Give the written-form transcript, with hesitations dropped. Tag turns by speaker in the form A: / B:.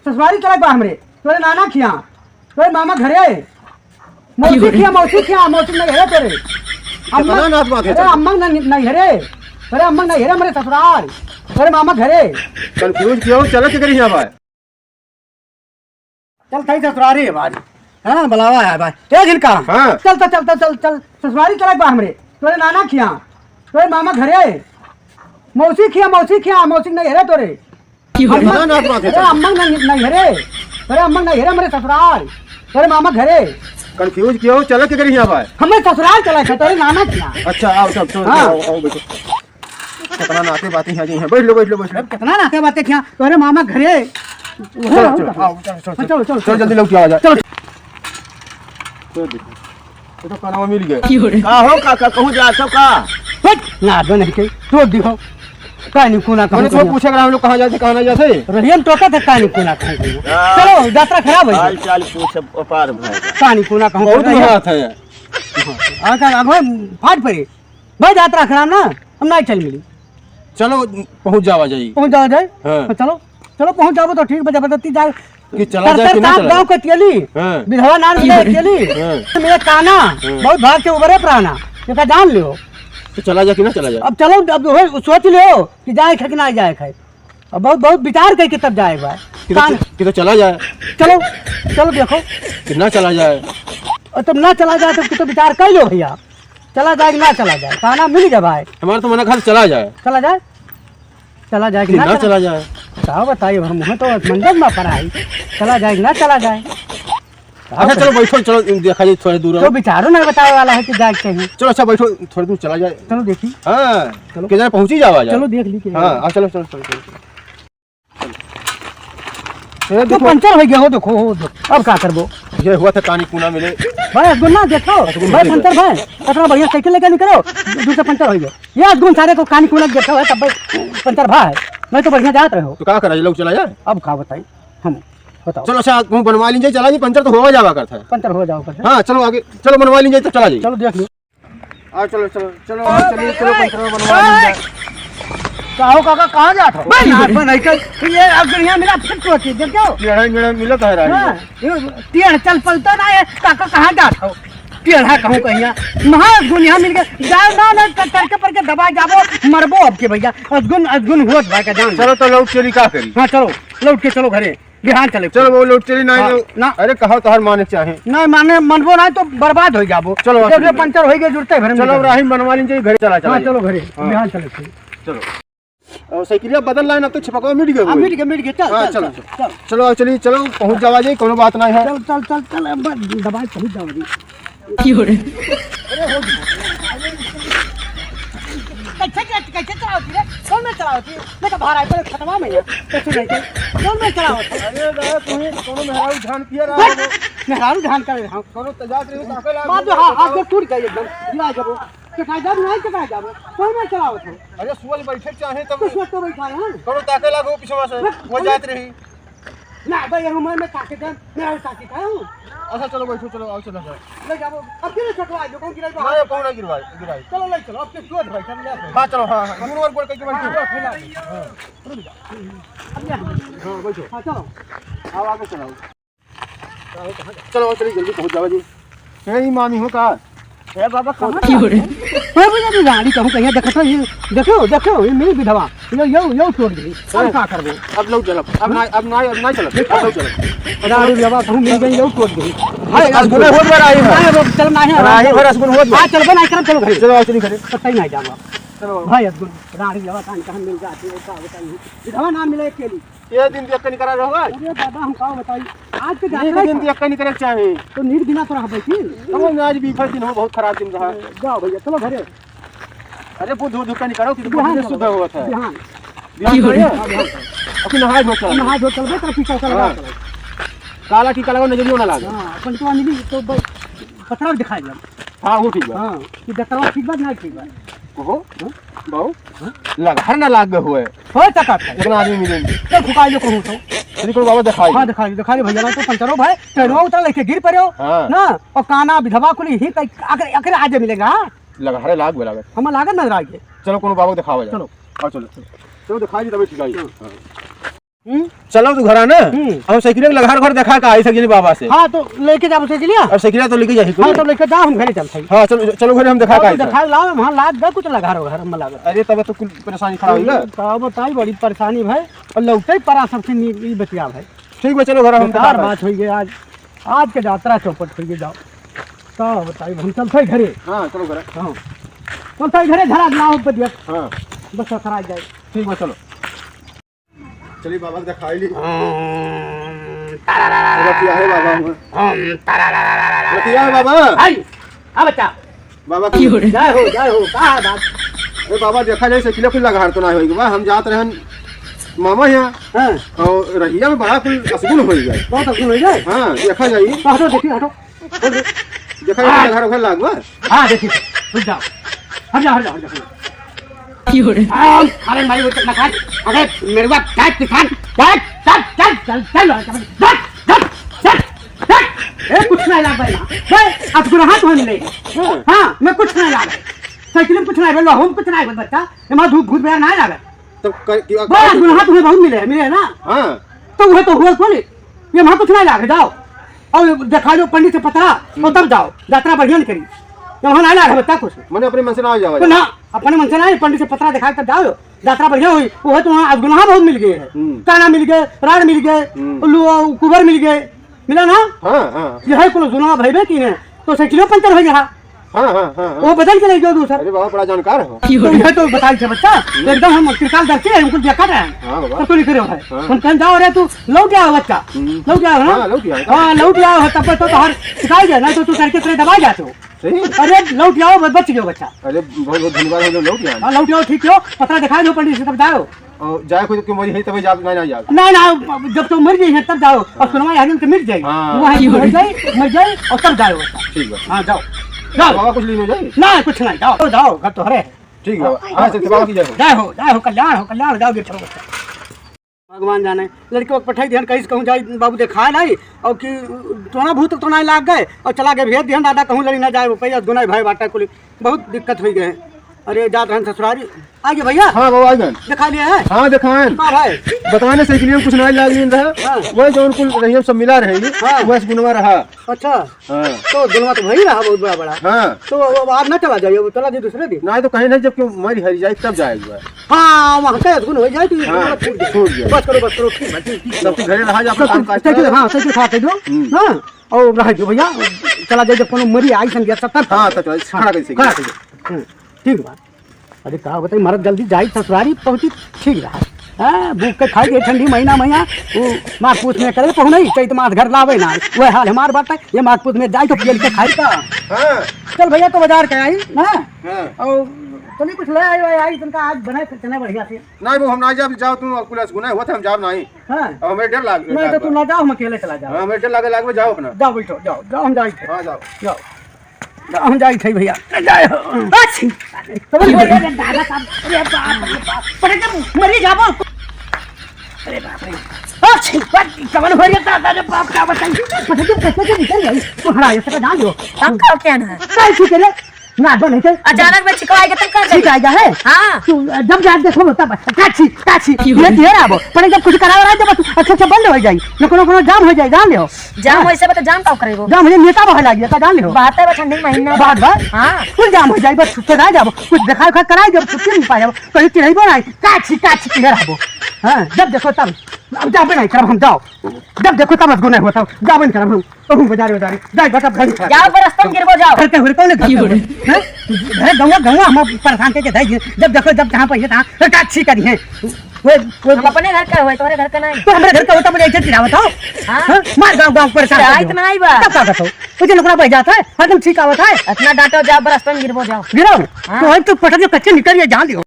A: ससुरारी चला बा हमरे तोरे नाना खिया तोरे मामा घरे मौसी खिया मौसी नहीं हेरे तेरे अम्मा नहीं हेरे अरे अम्मा नहीं हेरे मेरे ससुराल तोरे मामा घरे
B: कंफ्यूज क्यों चल के करी यहाँ भाई
A: चल थई ससुरारी है भाई हाँ बुलावा है भाई एक दिन का
B: हाँ।
A: चल ससुरारी चला बा हमरे तोरे नाना खिया तोरे मामा घरे मौसी खिया मौसी नहीं हेरे तोरे अम्मा नहीं हेरे अरे अम्मा नहीं हेरे मेरे ससुराल तोरे मामा घरे
B: कंफ्यूज क्यों चल के करी यहाँ भाई
A: हमें ससुराल चला था तोरे नाना खिया
B: अच्छा आओ सब तो
A: हाँ।
B: आओ बैठो कितना नाते बातें हैं जी हैं बैठ लो
A: कितना नाते बातें खिया तोरे मामा घरे
B: चलो जल्दी लोग आ जा
A: चलो
B: तो खाना मिल गया का हो का कहूं जा सब का
A: ना दो नहीं कहीं तो दिखो कानी कोना
B: मैंने तो पूछा हम लोग कहां जाते कहां नहीं जाते
A: रहियन टोका था कानी कोना कहीं चलो यात्रा खराब है
B: हाल चाल पूछ पार भाई
A: कानी कोना कहीं
B: बहुत हाथ है
A: आका आगो फाट पड़े भाई यात्रा खराब ना हम नहीं चल मिली
B: चलो पहुंच जावा जाई
A: पहुंच जाओ जाए
B: हाँ।
A: चलो पहुंच जाओ तो ठीक बजा बदती जा
B: कि चला जाए कि ना चला
A: गांव के तेली
B: हां
A: विधवा नाम के तेली
B: हाँ।
A: मेरा काना बहुत भाग के उबरे प्राणा ये जान लियो
B: तो चला जा कि ना चला जा
A: अब चलो अब सोच लियो कि जाए कि ना जाए खाए अब बहुत विचार करके तब जाएगा
B: कि तो चला जाए
A: चलो देखो
B: कि ना चला जाए
A: और तब ना चला जाए तो विचार कर लो भैया चला जाए कि ना चला जाए खाना मिल जाए भाई
B: हमारा तो मना घर चला जाए
A: कि
B: ना चला जाए
A: क्या बताइए हम तो मंडप में पढ़ाई चला जाए कि ना चला जाए
B: अच्छा चलो बैठो चलो देखा जाए थोड़ी दूर
A: तो विचारो नहीं बताने वाला है कि जाए चाहिए
B: चलो अच्छा बैठो थोड़ी दूर चला जाए
A: चलो देखी
B: हाँ
A: चलो
B: किधर पहुंच ही जावा
A: चलो देख ली
B: हाँ चलो
A: तो पंचर हो गया हो देखो अब क्या करबो
B: ये हुआ था कानी कुना मिले
A: भाई गुन्ना देखो भाई पंचर भाई इतना बढ़िया साइकिल लेकर निकलो दूसरा पंचर हो गया ये गुण सारे को कानी कुना देखो है तब पंचर भाई मैं तो बढ़िया जात रहो
B: तो क्या करा लोग चला जाए
A: अब क्या बताई हम बताओ
B: चलो अच्छा बनवा लीजिए चला जी पंचर तो हो जावा करता है
A: पंचर हो जाओ
B: हाँ चलो आगे चलो बनवा लीजिए तो चला जी
A: चलो देख लो
B: चलो पंचर बनवा लीजिए
A: काहो काका कहाँ जात हो भाई हाथ में नहीं कर ये अगर यहाँ मेरा फिट होती देखो
B: टेढ़ा मिलत है रानी
A: टेढ़ चल पलता ना है काका कहाँ जात हो टेढ़ा कहूँ कहिया महा गुण यहाँ मिल गया जाओ ना करके पर के दबा जाबो मरबो अब के भैया अजगुन होत भाई का जान
B: चलो तो लौट चली का करी
A: हाँ चलो लौट के चलो घरे बिहान चले
B: चलो वो लौट चली नहीं
A: ना
B: अरे कहा तो हर माने चाहे
A: नहीं माने मनबो नहीं तो बर्बाद हो जाबो
B: चलो
A: पंचर हो गए जुड़ते घर
B: चलो राही बनवा लीजिए घरे चला
A: चलो घरे बिहान चले
B: चलो और साइकिलिया बदल लाइन अब तो छिपका मिट गया
A: मिट गया
B: चलो चलिए चलो पहुंच जावा जी कोनो बात नहीं है
A: चल दबाई पहुंच जाओ कैसे चलाती रे कौन में चलाती मैं तो बाहर आए तो खतमा में कैसे नहीं कौन में चलाओ
B: अरे तुम्हें कोनो मेहरारू ध्यान किया रहा हो
A: मेहरारू ध्यान कर रहा हूं
B: कोनो तजात रही ताके ला
A: बात हां हाथ टूट गई एकदम गिरा जाबो चकाई जाब नहीं चकाई जाबो कौन में चलाओ थे
B: अरे सुवल बैठे चाहे तब
A: कुछ वक्त बैठा है
B: कोनो ताके लागो पीछे से वो जात रही
A: ना भाई हम में ताके दे मैं ताके का हूं
B: अच्छा चलो बैठो चलो आओ चलो
A: ले जाबो अब किने छटवा जो कौन गिरा
B: नहीं कौन ना गिरवाई
A: चलो ले चलो अब के जोत भाई चल ले
B: हां चलो हां दूर वर बोल के बैठो
A: हां बैठो हां चलो
B: आओ आगे चलो चलो चलिए जल्दी पहुंच जाओ जी यही मामी हो का
A: ए बाबा कहां की हो रे मैं बुझा दी गाड़ी कहूं कहिया देखो ये मेरी विधवा यो छोड़ दी अब का करबो
B: अब लोग चलो अब नहीं चलो अब लोग चलो
A: गाड़ी विधवा कहूं मिल गई यो छोड़ दी
B: हाय रसगुल्ला हो गया राही है
A: चल नहीं
B: राही हो रसगुल्ला हो
A: हां चल बना चलो घरे
B: चलो चलिए घरे
A: कतई नहीं जावा चलो भाई अब्दुल गाड़ी विधवा कहां मिल जाती है का बताइए विधवा ना मिले अकेली
B: ये दिन देख के निकल रहा होगा
A: अरे दादा हम का बताई आज के
B: ये दिन देख के निकल चाहे
A: तो नींद बिना तो रह बैठी
B: हम आज भी दिन हो बहुत खराब दिन रहा
A: जाओ भैया चलो घरे
B: अरे वो धो धुका निकालो कि बहुत सुबह हुआ था
A: बिहान
B: अपनी नहाए धो चलो
A: नहा धो चलबे कर पीछा चला
B: काला टीका लगाओ नजरियो ना लागे
A: हां पंचवा मिली तो पत्थर दिखाई दे
B: हां वो ठीक है
A: हां कि दतवा ठीक बात ना ठीक बात
B: ओहो बहु लगा ना लाग हुए
A: हो तक
B: लेकिन आदमी मिलेंगे
A: चल फुकाई लो कहूं तो
B: तेरी को बाबा दिखाई
A: हां दिखाई भैया तो पंचरो भाई ट्रेनवा उतर लेके गिर पड़ो ना और काना विधवा को ही अगर आज मिलेगा
B: लगा हरे लाग लगा
A: हम लागत नजर आ गए
B: चलो कोनो बाबा दिखावा
A: चलो
B: हां चलो दिखाई दे तब ठीक आई चलो तू घर आना हम साइकिल लगा घर देखा का आई सकिनी बाबा से।
A: हाँ तो लेके जाओ साइकिल
B: और साइकिल तो लेके जाही
A: हाँ तो लेके जाओ हम घरे चलते
B: हां चलो चलो घर हम देखा का
A: दिखा लाओ वहां लाद दे कुछ लगा रहो घर में लगा।
B: अरे तब तो कुल परेशानी खड़ा होगा
A: तो बताई बड़ी परेशानी भाई और लौटे परा सबसे ई बतिया भाई।
B: ठीक है चलो घर हम
A: चार बात हो गई आज के यात्रा चौपट हो गई जाओ तो बताई हम चलते घरे।
B: हां चलो घर
A: हां चलते घरे धरा लाओ बदिया
B: हां
A: बस खरा जाए।
B: ठीक है चलो चलिए बाबा दिखाई ली क्या है बाबा क्या है बाबा
A: आई आ बच्चा
B: बाबा
A: जय हो का बात।
B: अरे बाबा देखा जाए साइकिल कुल लगा तो ना होई बा हम जात रहन मामा यहाँ
A: हां
B: और रहिया में बड़ा कुल असगुन हो गए
A: बहुत असगुन हो जाए।
B: हां देखा जाई
A: हटो देखिए हटो
B: देखा जाए घर घर लागवा।
A: हां देखिए रुक जाओ हट जाओ अरे भाई वो चल खा अरे मेरे बाप काट दिखा चल ए कुछ नहीं लाग भाई भाई अब गुना हाथ होने ले। हां मैं कुछ नहीं लाग साइकिल में कुछ नहीं बोलो हम कुछ नहीं बच्चा हमारा धूप भूत बेर नहीं लाग
B: तो
A: बस गुना हाथ में बहुत मिले ना।
B: हां
A: तो वो तो हुआ खोले ये वहां कुछ नहीं लाग जाओ और दिखा लो पंडित से पतरा और तब जाओ यात्रा बढ़िया करी वहां नहीं लाग बच्चा कुछ
B: मैंने अपने मन से ना जाओ
A: ना अपने मन से ना पंडित से पतरा दिखा तब जाओ यात्रा बढ़िया हुई वो तो वहाँ गुनाह बहुत मिल गए हैं काना मिल गए राड मिल गए कुबर मिल गए मिला ना।
B: हाँ हाँ
A: यह कुल गुनाह भैबे की है तो साइकिल पंचर हो गया।
B: हाँ हाँ हाँ
A: वो बदल के नहीं गयो दूसरा।
B: अरे बाबा बड़ा जानकार है
A: तो यह तो बता दे बच्चा एकदम हम त्रिकाल दर्शी है हमको देखा है
B: हाँ
A: तो लिख रहे हो हम कहीं जाओ रे तू लौट आओ बच्चा लौट आओ ना हाँ लौट आओ तब तो हर सिखाई जाए ना तो तू करके तेरे दबा जाते हो। अरे लौट आओ बच गयो बच्चा।
B: अरे बहुत बहुत धन्यवाद है लौट आओ।
A: हाँ लौट आओ ठीक हो पता दिखा दो पंडित से तब जाओ
B: और जाए कोई क्यों मरी है तब जा ना जाओ
A: ना जब तो मर गई है तब जाओ और सुनवाई आदमी मिट जाएगी वहाँ मर जाए और तब जाओ।
B: ठीक है
A: हाँ जाओ जाओ
B: बाबा कुछ नहीं जाए
A: ना कुछ नहीं जाओ जाओ घर तो हरे
B: ठीक है हाँ चल बाबा की
A: जय हो कल्याण जाओगे छोड़ो बच्चा भगवान जाने लड़के को पठाई ध्यान कहीं से कहूँ जाए बाबू देखा नहीं और कि तोना भूत तो नहीं लाग गए और चला गए भेज ध्यान दादा कहूँ लड़ी ना जाए रुपया दुना भाई बाटा कुल बहुत दिक्कत हुई गए। अरे जात रहन ससुरारी आ गए भैया।
B: हाँ बाबा आ गए
A: दिखा लिया है
B: हाँ दिखाएं
A: भाई
B: बताने साइकिल में कुछ नहीं लाग रहा वही जो उनको रही सब मिला रहे वैसे गुनवा रहा।
A: अच्छा तो दुनवा तो वही रहा बहुत बड़ा
B: हाँ
A: तो आज ना चला जाइए वो चला जाए दूसरे दिन
B: नहीं तो कहीं नहीं जब क्यों मरी हरी जाए तब जाएगा।
A: हाँ वहाँ का गुन हो जाए तो
B: छूट गया
A: बस करो
B: सब घरे रहा जा
A: हाँ साइकिल खा के दो हाँ और रह दो भैया चला जाए जब कोनो मरी आई संग सब
B: हाँ तो खड़ा कैसे
A: ठीक बात। अरे कहा बताइए मरद जल्दी जाए ससुरारी पहुंची ठीक रहा हाँ भूख के खाई गई ठंडी महीना वो माघ पूछ में करे पहुँ नहीं चैत मास घर लावे ना वह हाल हमार बात है ये माघ पूछ में जाए तो पियल के खाई का चल भैया तो बाजार के आई ना और चलिए कुछ ले आई तुमका आज बनाए चने बढ़िया से
B: नहीं वो हम ना जाओ तुम पुलिस गुना हुआ था हम जाओ नहीं
A: हाँ
B: हमें डर लाग
A: नहीं तो तुम ना जाओ हम अकेले चला जाओ
B: हमें डर लागे जाओ अपना
A: जाओ बैठो जाओ हम जाए
B: हाँ जाओ
A: हम जाए थे भैया दादा साहब अरे बाप रे मरी जाबो अरे बाप रे कवन हो गया दादा रे बाप का बताइए पता कैसे निकल गई तो हरा ये सका जान लो
C: हम का क्या है
A: काय ठीक है ना दो नहीं
C: अचानक में छिकवाएगा तब कर
A: ठीक आएगा है
C: हां
A: तू जब जा देखो तब काची ये ढेर आबो पर जब कुछ करावा रहा जब अच्छा बंद हो जाई कोनो जाम हो जाए जान लियो
C: जाम वैसे बता जाम का करेगो
A: जाम है नेता बह लागी त जान लियो
C: बात है ठंडी महीना
A: बाद हां कुछ जाम हो जाए बस छुट्टे रह जाबो कुछ देखा खा कराई जब छुट्टी नहीं पाए कहीं कि नहीं बनाई काची किधर आबो हां जब देखो तब अब जाबे नहीं करब हम जाओ जब देखो तब गुनाह होता जाबे नहीं करब हम बाजार जाए बता घर
C: जाओ पर रास्ता गिरबो जाओ
A: करते हुए कौन है घर गंगा हम परेशान के दे जब देखो जब जहां पे था काची करी है वो
C: अपने घर का होए तोरे घर का नहीं
A: तो हमारे घर का होता मुझे इज्जत गिरा बताओ हां मार गांव परेशान
C: इतना ही बा
A: तब का बताओ मुझे लोकड़ा बह जाता है हरदम ठीक आवत है
C: इतना डांटो जाओ पर रास्ता गिरबो जाओ
A: गिरो तो हम तो पटक के कच्चे निकल जान लियो